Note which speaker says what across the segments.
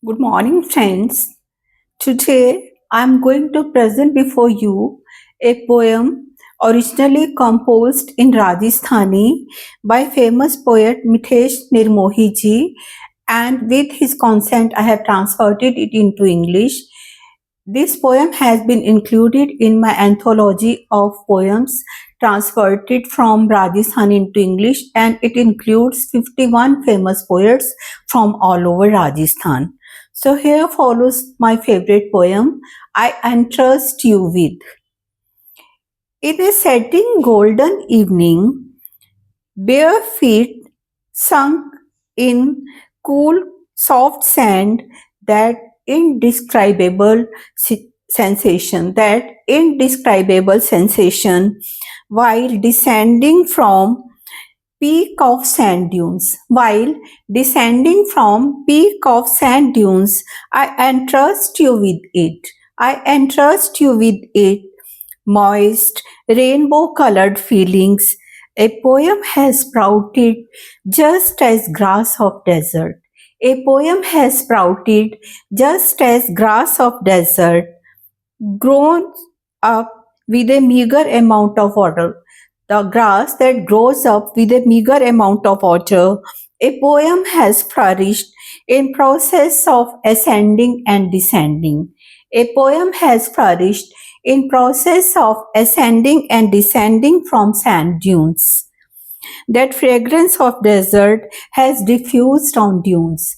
Speaker 1: Good morning, friends. Today I am going to present before you a poem originally composed in Rajasthani by famous poet Mitesh Nirmohi ji, and with his consent I have translated it into English. This poem has been included in my anthology of poems translated from Rajasthan into English, and it includes 51 famous poets from all over Rajasthan. So here follows my favorite poem, I Entrust You With. In a setting golden evening, bare feet sunk in cool, soft sand, that indescribable sensation, while descending from peak of sand dunes, I entrust you with it. I entrust you with it, moist, rainbow colored feelings. A poem has sprouted just as grass of desert. A poem has sprouted just as grass of desert, grown up with a meager amount of water. The grass that grows up with a meager amount of water. A poem has flourished in process of ascending and descending. A poem has flourished in process of ascending and descending from sand dunes. That fragrance of desert has diffused on dunes.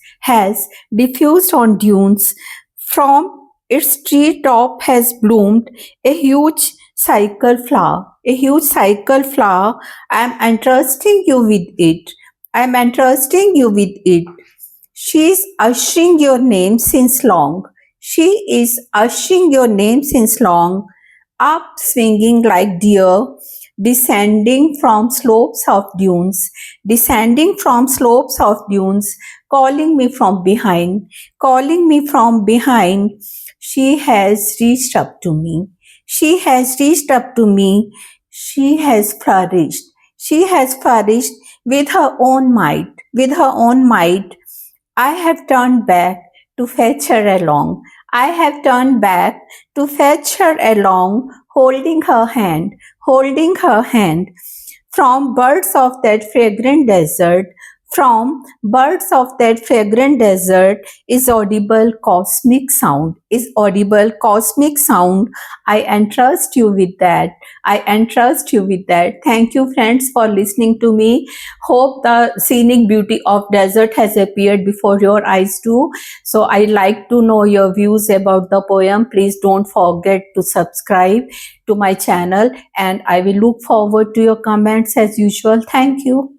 Speaker 1: From its tree top has bloomed a huge cycle flower. A huge cycle flower. I am entrusting you with it. I am entrusting you with it. She is ushering your name since long. She is ushering your name since long, up swinging like deer, descending from slopes of dunes, descending from slopes of dunes, calling me from behind, calling me from behind. She has reached up to me. She has reached up to me. She has flourished. She has flourished with her own might, with her own might. I have turned back to fetch her along. I have turned back to fetch her along, holding her hand. From birds of that fragrant desert, from birds of that fragrant desert is audible cosmic sound, is audible cosmic sound. I entrust you with that. I entrust you with that. Thank you, friends, for listening to me. Hope the scenic beauty of desert has appeared before your eyes too. So I like to know your views about the poem. Please don't forget to subscribe to my channel, and I will look forward to your comments as usual. Thank you.